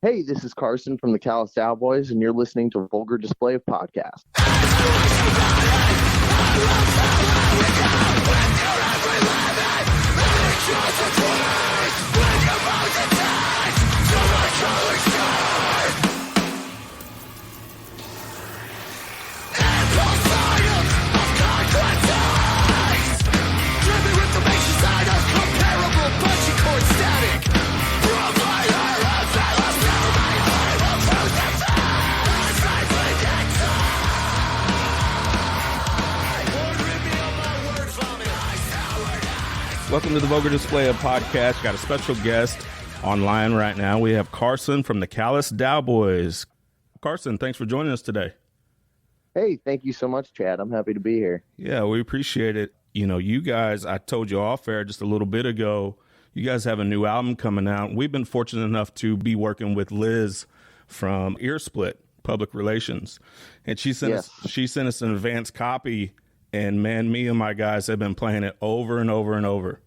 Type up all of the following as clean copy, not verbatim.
Hey, this is Carson from the Callous Daoboys, and you're listening to Vulgar Display of Podcast. Welcome to the Vulgar Display of Podcast. Got a special guest online right now. We have Carson from the Callous Daoboys. Carson, thanks for joining us today. Hey, thank you so much, Chad. I'm happy to be here. Yeah, we appreciate it. You know, you guys, I told you off air just a little bit ago, you guys have a new album coming out. We've been fortunate enough to be working with Liz from Earsplit Public Relations, and she sent us an advanced copy. And man, me and my guys have been playing it over and over and over.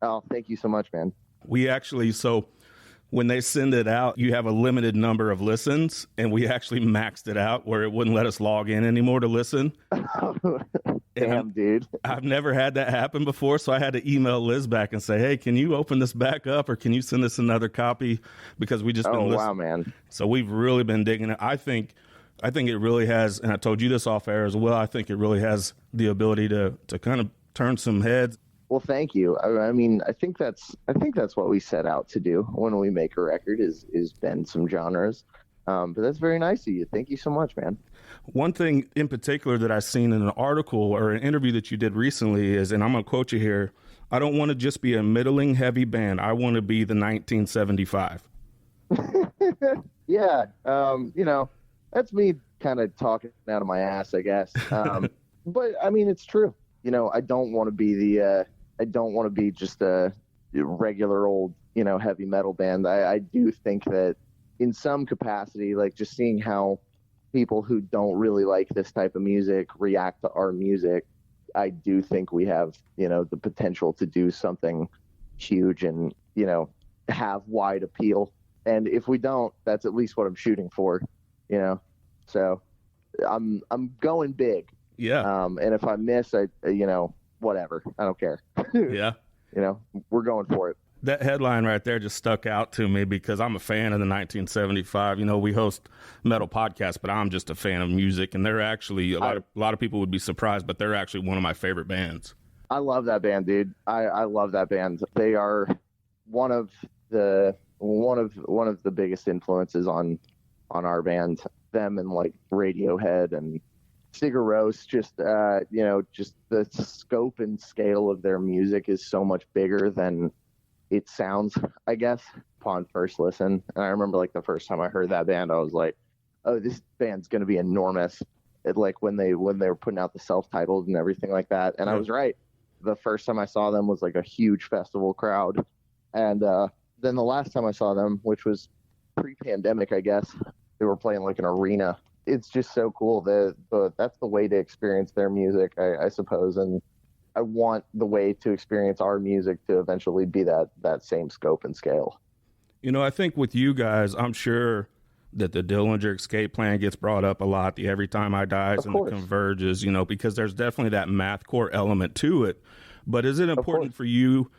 Oh, thank you so much, man. We actually, so when they send it out, you have a limited number of listens, and we actually maxed it out where it wouldn't let us log in anymore to listen. Damn, dude. I've never had that happen before, so I had to email Liz back and say, hey, can you open this back up, or can you send us another copy? Because we just been listening. Wow, man. So we've really been digging it. I think it really has, and I told you this off air as well, I think it really has the ability to kind of turn some heads. Well, thank you. I mean, I think that's what we set out to do when we make a record is bend some genres. But that's very nice of you. Thank you so much, man. One thing in particular that I've seen in an article or an interview that you did recently is, and I'm going to quote you here, I don't want to just be a middling heavy band. I want to be the 1975. Yeah. You know, that's me kind of talking out of my ass, I guess. But I mean, it's true. You know, I don't want to be just a regular old, you know, heavy metal band. I do think that in some capacity, like just seeing how people who don't really like this type of music react to our music, I do think we have, you know, the potential to do something huge and, you know, have wide appeal. And if we don't, that's at least what I'm shooting for, you know. So I'm going big. Yeah. And if I miss, you know, whatever. I don't care. Yeah. You know, we're going for it. That headline right there just stuck out to me because I'm a fan of the 1975. You know, we host metal podcasts, but I'm just a fan of music. And they're actually, a lot of people would be surprised, but they're actually one of my favorite bands. I love that band, dude. I love that band. They are one of the biggest influences on our band. Them and like Radiohead and Sigur Rós, just you know, just the scope and scale of their music is so much bigger than it sounds, I guess, upon first listen. And I remember like the first time I heard that band, I was like, oh, this band's gonna be enormous. Like when they were putting out the self-titled and everything like that. And I was right. The first time I saw them was like a huge festival crowd. And then the last time I saw them, which was pre-pandemic, I guess, they were playing like an arena. It's just so cool. That's the way to experience their music, I suppose. And I want the way to experience our music to eventually be that same scope and scale. You know, I think with you guys, I'm sure that the Dillinger Escape Plan gets brought up a lot, the Every Time I Dies and the Converges, you know, because there's definitely that mathcore element to it. But is it important for you,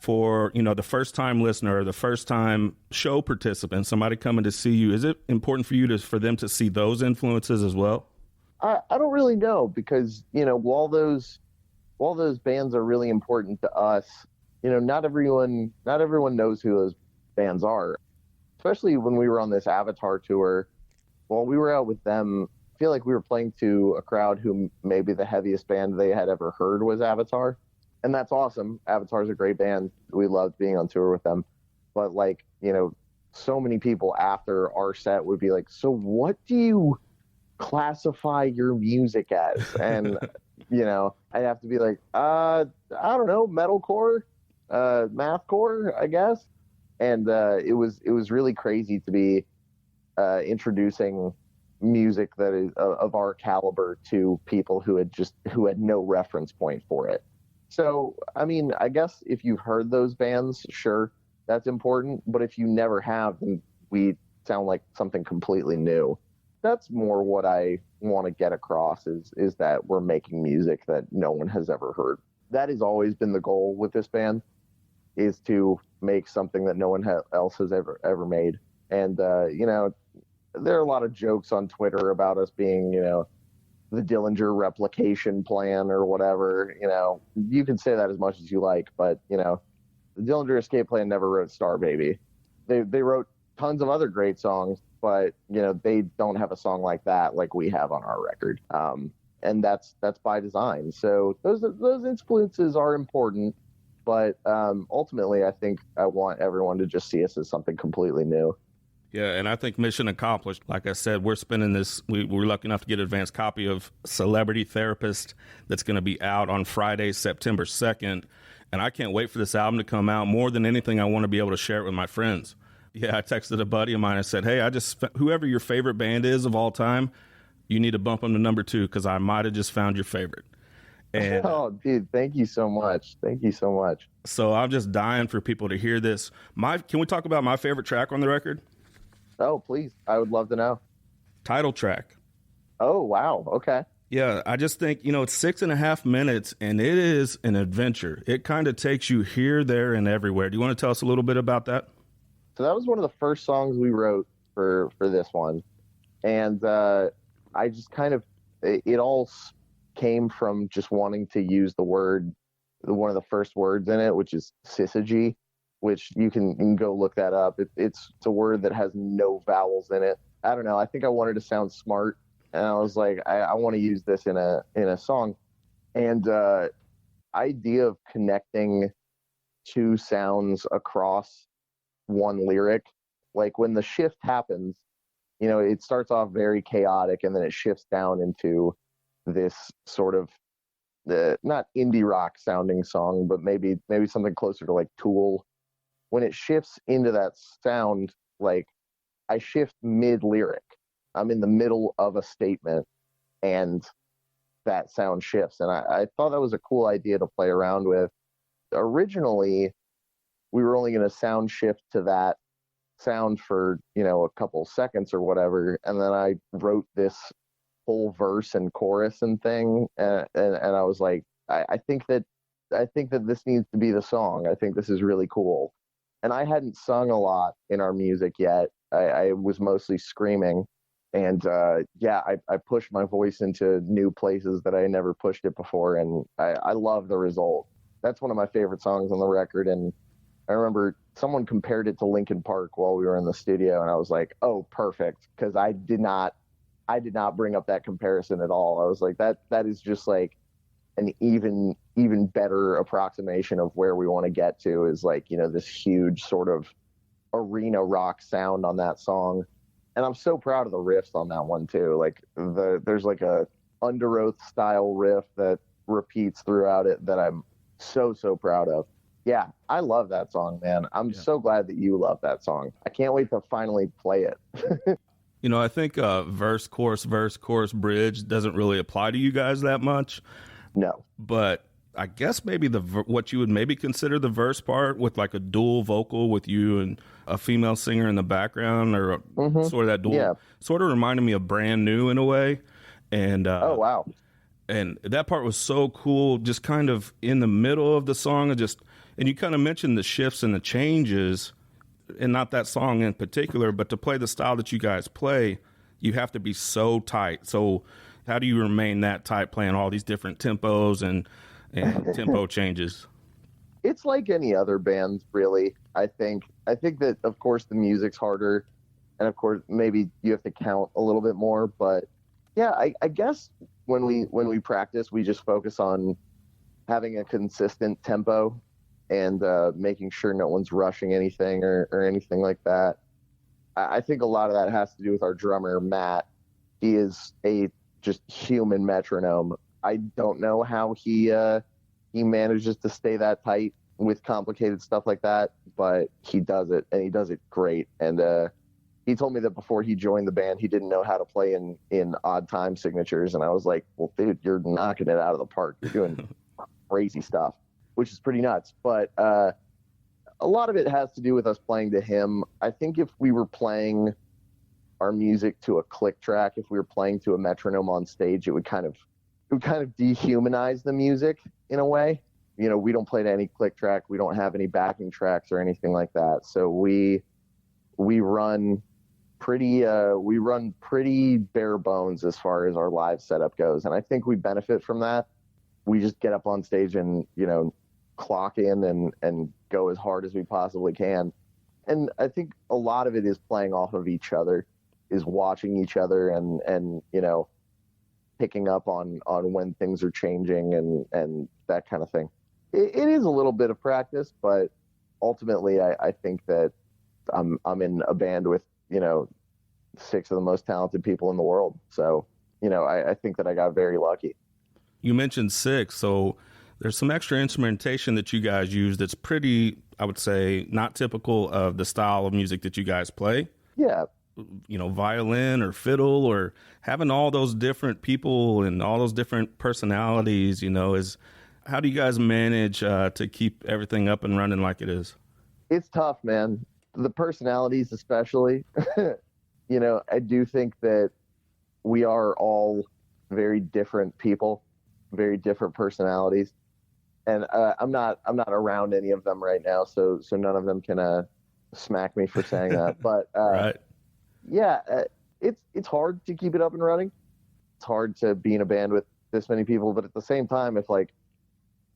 for, you know, the first time listener or the first time show participant, somebody coming to see you, is it important for you for them to see those influences as well? I don't really know, because, you know, while those bands are really important to us, you know, not everyone knows who those bands are, especially when we were on this Avatar tour. While we were out with them, I feel like we were playing to a crowd who maybe the heaviest band they had ever heard was Avatar. And that's awesome. Avatar's a great band. We loved being on tour with them. But, like, you know, so many people after our set would be like, so what do you classify your music as? And, you know, I'd have to be like, I don't know, metalcore, mathcore, I guess. And it was really crazy to be introducing music that is of our caliber to people who had no reference point for it. So, I mean, I guess if you've heard those bands, sure, that's important. But if you never have, then we sound like something completely new. That's more what I want to get across is that we're making music that no one has ever heard. That has always been the goal with this band, is to make something that no one else has ever made. And you know, there are a lot of jokes on Twitter about us being, you know, the Dillinger replication plan or whatever. You know, you can say that as much as you like, but you know, the Dillinger Escape Plan never wrote Star Baby. They wrote tons of other great songs, but you know, they don't have a song like that like we have on our record. And that's by design. So those influences are important, but ultimately, I think I want everyone to just see us as something completely new. Yeah, and I think mission accomplished. Like I said, we're spinning this. We're lucky enough to get an advanced copy of Celebrity Therapist that's going to be out on Friday, September 2nd. And I can't wait for this album to come out. More than anything, I want to be able to share it with my friends. Yeah, I texted a buddy of mine. I said, hey, whoever your favorite band is of all time, you need to bump them to number 2 because I might have just found your favorite. And, oh, dude, thank you so much. Thank you so much. So I'm just dying for people to hear this. Can we talk about my favorite track on the record? Oh, please. I would love to know. Title track. Oh, wow. Okay. Yeah, I just think, you know, it's 6.5 minutes and it is an adventure. It kind of takes you here, there, and everywhere. Do you want to tell us a little bit about that? So that was one of the first songs we wrote for this one. And I just kind of, it all came from just wanting to use one of the first words in it, which is syzygy, which you can go look that up. It's a word that has no vowels in it. I don't know. I think I wanted to sound smart, and I was like, I want to use this in a song. And idea of connecting two sounds across one lyric, like when the shift happens, you know, it starts off very chaotic, and then it shifts down into this sort of not indie rock sounding song, but maybe something closer to like Tool. When it shifts into that sound, like I shift mid lyric. I'm in the middle of a statement and that sound shifts. And I thought that was a cool idea to play around with. Originally, we were only going to sound shift to that sound for, you know, a couple seconds or whatever. And then I wrote this whole verse and chorus and thing. And I was like, I think that this needs to be the song. I think this is really cool. And I hadn't sung a lot in our music yet. I was mostly screaming. And I pushed my voice into new places that I never pushed it before. And I love the result. That's one of my favorite songs on the record. And I remember someone compared it to Linkin Park while we were in the studio. And I was like, oh, perfect. Because I did not bring up that comparison at all. I was like, that is just like an even better approximation of where we want to get to, is like, you know, this huge sort of arena rock sound on that song. And I'm so proud of the riffs on that one too. Like there's like a Under Oath style riff that repeats throughout it that I'm so proud of. Yeah, I love that song, man. I'm so glad that you love that song. I can't wait to finally play it. You know, I think verse, chorus, bridge doesn't really apply to you guys that much. No. But I guess maybe what you would maybe consider the verse part with like a dual vocal with you and a female singer in the background, or sort of that dual, sort of reminded me of Brand New in a way. And oh, wow. And that part was so cool, just kind of in the middle of the song, and you kind of mentioned the shifts and the changes, and not that song in particular, but to play the style that you guys play, you have to be so tight. So how do you remain that tight playing all these different tempos and tempo changes? It's like any other band, really. I think that, of course, the music's harder, and of course maybe you have to count a little bit more, but yeah, I guess when we practice, we just focus on having a consistent tempo and making sure no one's rushing anything or anything like that. I think a lot of that has to do with our drummer, Matt. He is a just human metronome. I don't know how he manages to stay that tight with complicated stuff like that, but he does it, and he does it great. And he told me that before he joined the band, he didn't know how to play in odd time signatures, and I was like, well, dude, you're knocking it out of the park. You're doing crazy stuff, which is pretty nuts. But A lot of it has to do with us playing to him. I think if we were playing our music to a click track, if we were playing to a metronome on stage, it would kind of dehumanize the music in a way. You know, we don't play to any click track. We don't have any backing tracks or anything like that. So we run pretty bare bones as far as our live setup goes. And I think we benefit from that. We just get up on stage and, you know, clock in and go as hard as we possibly can. And I think a lot of it is playing off of each other, is watching each other and you know, picking up on when things are changing and that kind of thing. It is a little bit of practice, but ultimately I think that I'm in a band with, you know, 6 of the most talented people in the world. So, you know, I think that I got very lucky. You mentioned 6, so there's some extra instrumentation that you guys use that's pretty, I would say, not typical of the style of music that you guys play. Yeah. You know, violin or fiddle, or having all those different people and all those different personalities, you know, how do you guys manage to keep everything up and running like it is? It's tough, man. The personalities especially. You know, I do think that we are all very different people, very different personalities. And I'm not around any of them right now, so none of them can smack me for saying that. But right. Yeah, it's hard to keep it up and running. It's hard to be in a band with this many people, but at the same time, if like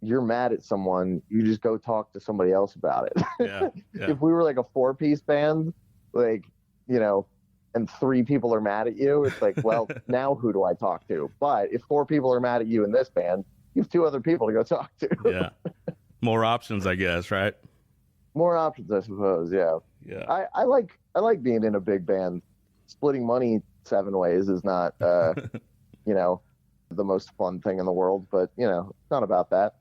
you're mad at someone, you just go talk to somebody else about it. Yeah. If we were like a 4-piece band, like, you know, and 3 people are mad at you, it's like, well, now who do I talk to? But if 4 people are mad at you in this band, you have 2 other people to go talk to. Yeah. More options, I guess, right? More options, I suppose. Yeah. Yeah. I like being in a big band. Splitting money 7 ways is not, you know, the most fun thing in the world, but, you know, it's not about that.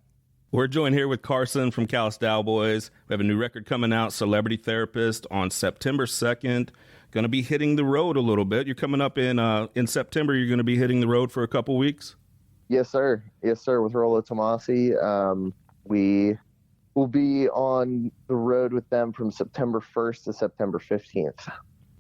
We're joined here with Carson from Callous Daoboys. We have a new record coming out, Celebrity Therapist, on September 2nd. Going to be hitting the road a little bit. You're coming up in September. You're going to be hitting the road for a couple weeks. Yes, sir. Yes, sir. With Rollo Tomasi, we will be on the road with them from September 1st to September 15th.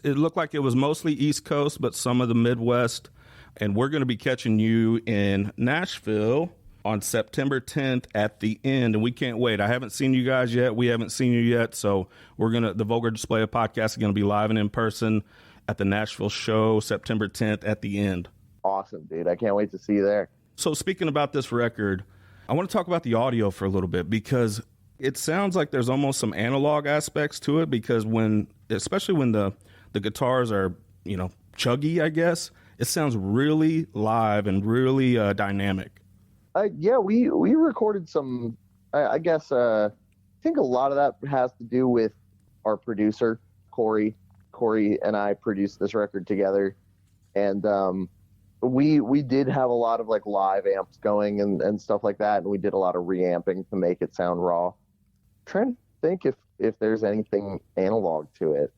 It looked like it was mostly East Coast, but some of the Midwest. And we're going to be catching you in Nashville on September 10th at the end. And we can't wait. I haven't seen you guys yet. We haven't seen you yet. So the Vulgar Display of Podcast is going to be live and in person at the Nashville show, September 10th at the end. Awesome, dude. I can't wait to see you there. So speaking about this record, I want to talk about the audio for a little bit, because it sounds like there's almost some analog aspects to it, because especially when the guitars are, you know, chuggy, I guess, it sounds really live and really dynamic. Yeah, we recorded some, I guess, I think a lot of that has to do with our producer, Corey. Corey and I produced this record together. And we did have a lot of like live amps going and stuff like that. And we did a lot of reamping to make it sound raw. I'm trying to think if there's anything analog to it.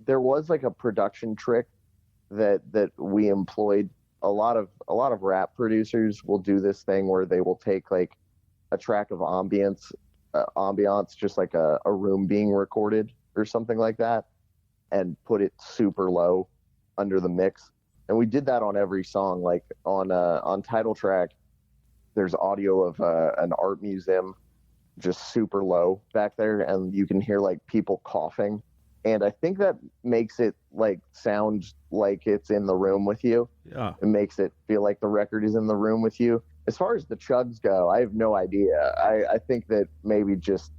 There was like a production trick that we employed. A lot of rap producers will do this thing where they will take like a track of ambiance, just like a room being recorded or something like that, and put it super low under the mix. And we did that on every song. Like on title track, there's audio of an art museum just super low back there, and you can hear like people coughing. And I think that makes it like sound like it's in the room with you. Yeah. It makes it feel like the record is in the room with you. As far as the chugs go, I have no idea. I think that maybe just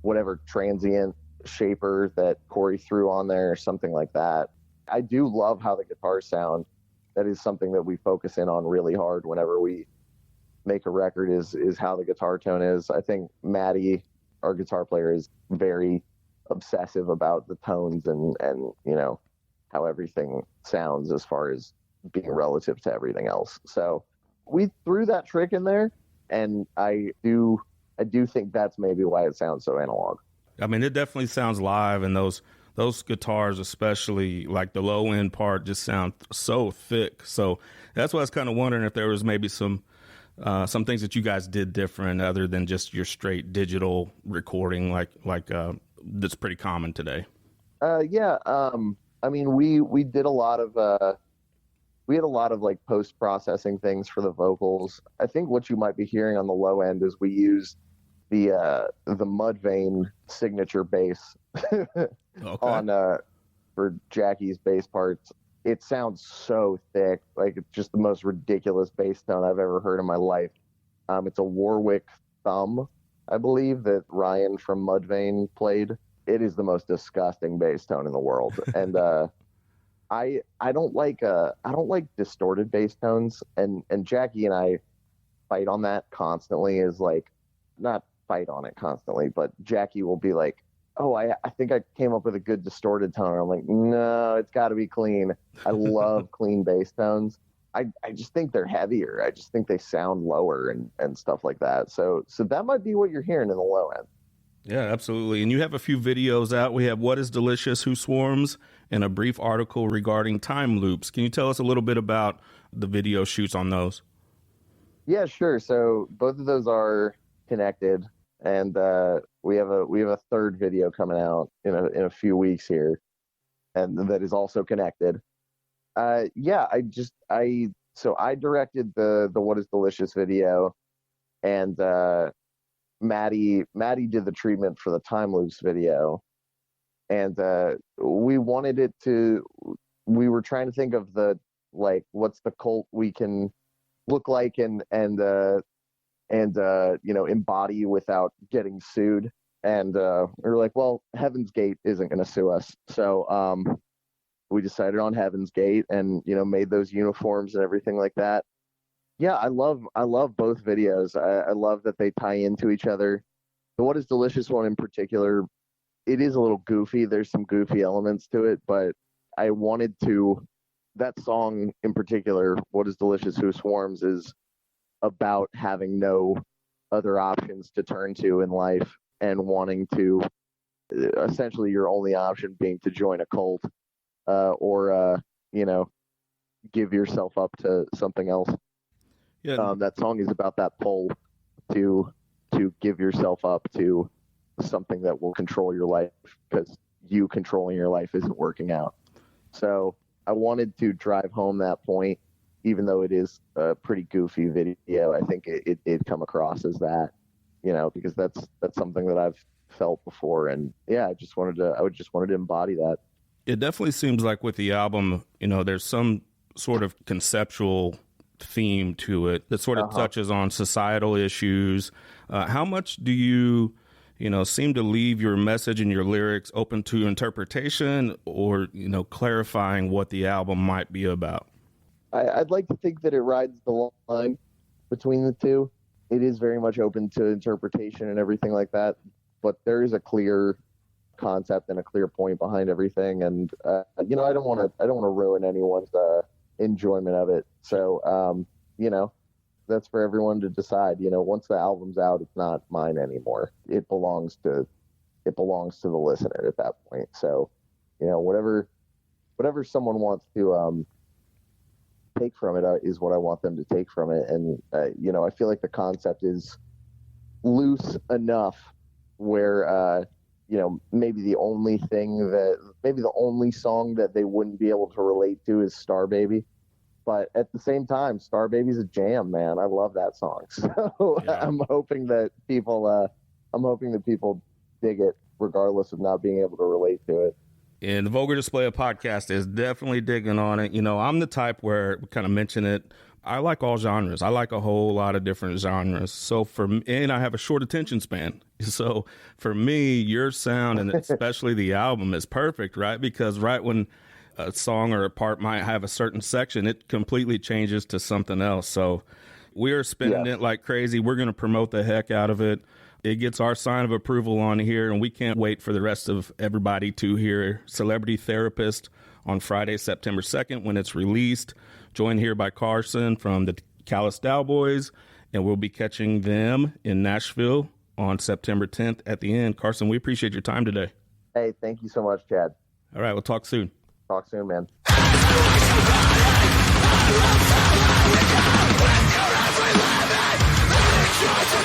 whatever transient shaper that Corey threw on there or something like that. I do love how the guitars sound. That is something that we focus in on really hard whenever we make a record is how the guitar tone is. I think Maddie, our guitar player, is very obsessive about the tones and you know how everything sounds as far as being relative to everything else. So we threw that trick in there, and I do think that's maybe why it sounds so analog. I mean, it definitely sounds live, and those guitars, especially like the low end part, just sound so thick. So that's why I was kind of wondering if there was maybe some some things that you guys did different other than just your straight digital recording, like that's pretty common today? Yeah. I mean, we did a lot of we had a lot of like post-processing things for the vocals. I think what you might be hearing on the low end is we used the Mudvayne signature bass on for Jackie's bass parts. It sounds so thick, like it's just the most ridiculous bass tone I've ever heard in my life. It's a Warwick thumb, I believe, that Ryan from Mudvayne played. It is the most disgusting bass tone in the world, and I don't like distorted bass tones, and Jackie and I fight on that constantly. Is like, not fight on it constantly, but Jackie will be like, oh, I think I came up with a good distorted tone. I'm like, no, it's got to be clean. I love clean bass tones. I just think they're heavier. I just think they sound lower and stuff like that. So that might be what you're hearing in the low end. Yeah, absolutely. And you have a few videos out. We have What is Delicious, Who Swarms, and a brief article regarding time loops. Can you tell us a little bit about the video shoots on those? Yeah, sure. So both of those are connected, and we have a third video coming out in a few weeks here, and that is also connected. Yeah, I directed the What is Delicious video, and Maddie did the treatment for the time loops video, and we were trying to think of what's the cult we can look like and embody without getting sued, and we were like, well, Heaven's Gate isn't going to sue us, so we decided on Heaven's Gate, and made those uniforms and everything like that. Yeah, I love both videos. I love that they tie into each other. The What is Delicious one in particular, it is a little goofy. There's some goofy elements to it, but I wanted to, that song in particular, What is Delicious, Who Swarms, is about having no other options to turn to in life and wanting to, essentially your only option being to join a cult or give yourself up to something else. Yeah. That song is about that pull to give yourself up to something that will control your life, because you controlling your life isn't working out. So I wanted to drive home that point, even though it is a pretty goofy video. I think it did come across as that, because that's something that I've felt before, and yeah, I just wanted to embody that. It definitely seems like with the album, there's some sort of conceptual theme to it that sort of touches on societal issues. How much do you seem to leave your message and your lyrics open to interpretation, or clarifying what the album might be about? I'd like to think that it rides the line between the two. It is very much open to interpretation and everything like that, but there is a clear concept and a clear point behind everything, and I don't want to ruin anyone's enjoyment of it. So that's for everyone to decide. Once the album's out, it's not mine anymore. It belongs to the listener at that point. So whatever someone wants to take from it is what I want them to take from it. And I feel like the concept is loose enough where maybe the only song that they wouldn't be able to relate to is Star Baby. But at the same time, Star Baby's a jam, man. I love that song. So yeah. I'm hoping that people dig it, regardless of not being able to relate to it. And the Vulgar Display podcast is definitely digging on it. I'm the type where, we kind of mention it, I like all genres. I like a whole lot of different genres. So and I have a short attention span. So for me, your sound, and especially the album, is perfect, right? Because right when a song or a part might have a certain section, it completely changes to something else. So we are spinning it like crazy. We're going to promote the heck out of it. It gets our sign of approval on here, and we can't wait for the rest of everybody to hear Celebrity Therapist on Friday, September 2nd, when it's released. Joined here by Carson from the Callous Daoboys, and we'll be catching them in Nashville on September 10th at the end. Carson, we appreciate your time today. Hey, thank you so much, Chad. All right, we'll talk soon. Talk soon, man. Everything,